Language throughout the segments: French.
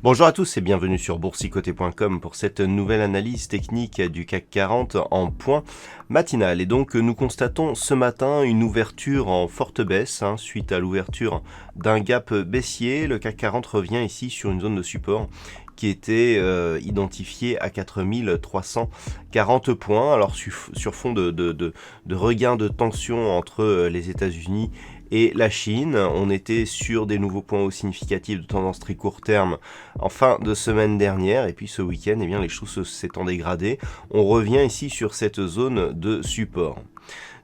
Bonjour à tous et bienvenue sur boursicoté.com pour cette nouvelle analyse technique du CAC 40 en point matinal. Et donc nous constatons ce matin une ouverture en forte baisse suite à l'ouverture d'un gap baissier. Le CAC 40 revient ici sur une zone de support qui était identifiée à 4340 points. Alors sur fond de regain de tension entre les États-Unis et la Chine, on était sur des nouveaux points hauts significatifs de tendance très court terme en fin de semaine dernière, et puis ce week-end, eh bien, les choses s'étant dégradées. On revient ici sur cette zone de support.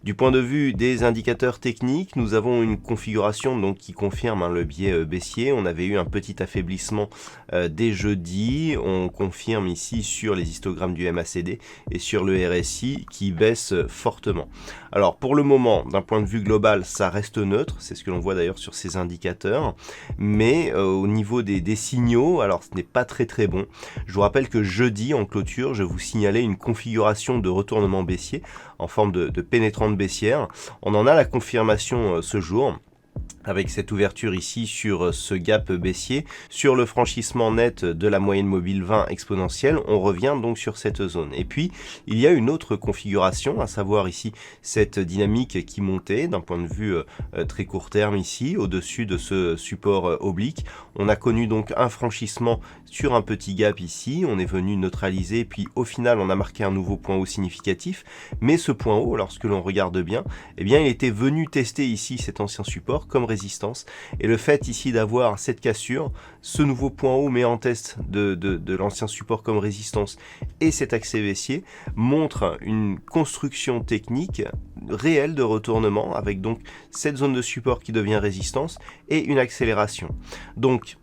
Du point de vue des indicateurs techniques, nous avons une configuration donc qui confirme le biais baissier. On avait eu un petit affaiblissement dès jeudi. On confirme ici sur les histogrammes du MACD et sur le RSI qui baisse fortement. Alors pour le moment, d'un point de vue global, ça reste neutre. C'est ce que l'on voit d'ailleurs sur ces indicateurs. Mais au niveau des signaux, alors ce n'est pas très bon. Je vous rappelle que jeudi en clôture, je vous signalais une configuration de retournement baissier en forme de pénétrante baissière. On en a la confirmation ce jour, avec cette ouverture ici sur ce gap baissier, sur le franchissement net de la moyenne mobile 20 exponentielle, on revient donc sur cette zone. Et puis, il y a une autre configuration, à savoir ici cette dynamique qui montait d'un point de vue très court terme ici, au-dessus de ce support oblique. On a connu donc un franchissement sur un petit gap ici, on est venu neutraliser, puis au final on a marqué un nouveau point haut significatif, mais ce point haut, lorsque l'on regarde bien, eh bien il était venu tester ici cet ancien support comme résistance, et le fait ici d'avoir cette cassure, ce nouveau point haut met en test de l'ancien support comme résistance et cet accès baissier montre une construction technique réelle de retournement avec donc cette zone de support qui devient résistance et une accélération. Donc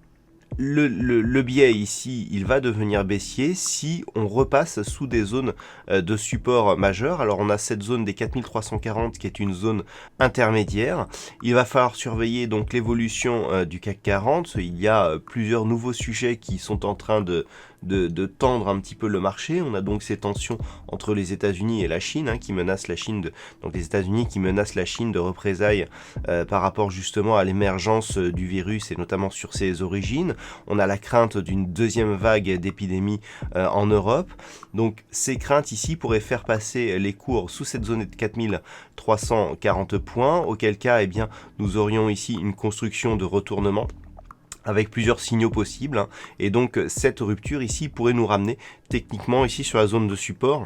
le biais ici, il va devenir baissier si on repasse sous des zones de support majeur. Alors on a cette zone des 4340 qui est une zone intermédiaire. Il va falloir surveiller donc l'évolution du CAC 40. Il y a plusieurs nouveaux sujets qui sont en train de tendre un petit peu le marché. On a donc ces tensions entre les États-Unis et la Chine qui menacent la Chine donc les États-Unis qui menacent la Chine de représailles par rapport justement à l'émergence du virus et notamment sur ses origines. On a la crainte d'une deuxième vague d'épidémie en Europe. Donc ces craintes ici pourraient faire passer les cours sous cette zone de 4340 points, auquel cas eh bien, nous aurions ici une construction de retournement avec plusieurs signaux possibles, et donc cette rupture ici pourrait nous ramener techniquement ici sur la zone de support.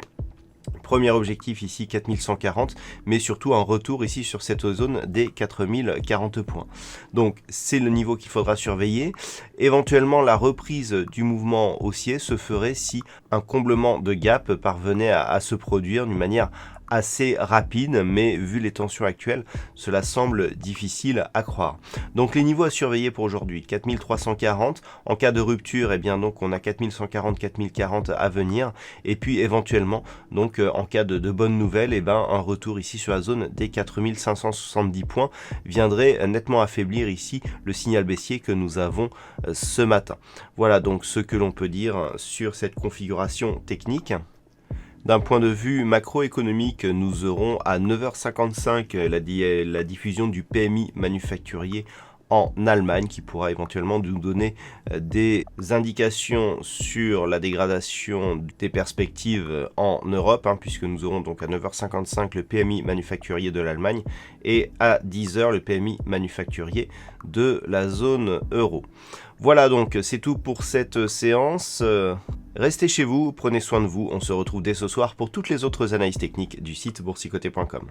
Premier objectif ici 4140, mais surtout un retour ici sur cette zone des 4040 points. Donc c'est le niveau qu'il faudra surveiller. Éventuellement la reprise du mouvement haussier se ferait si un comblement de gap parvenait à se produire d'une manière assez rapide, mais vu les tensions actuelles, cela semble difficile à croire. Donc les niveaux à surveiller pour aujourd'hui, 4340, en cas de rupture, eh bien donc on a 4140, 4040 à venir, et puis éventuellement, donc en cas de bonnes nouvelles, eh ben, un retour ici sur la zone des 4570 points viendrait nettement affaiblir ici le signal baissier que nous avons ce matin. Voilà donc ce que l'on peut dire sur cette configuration technique. D'un point de vue macroéconomique, nous aurons à 9h55 la diffusion du PMI manufacturier en Allemagne qui pourra éventuellement nous donner des indications sur la dégradation des perspectives en Europe, puisque nous aurons donc à 9h55 le PMI manufacturier de l'Allemagne et à 10h le PMI manufacturier de la zone euro. Voilà donc, c'est tout pour cette séance. Restez chez vous, prenez soin de vous. On se retrouve dès ce soir pour toutes les autres analyses techniques du site boursicoté.com.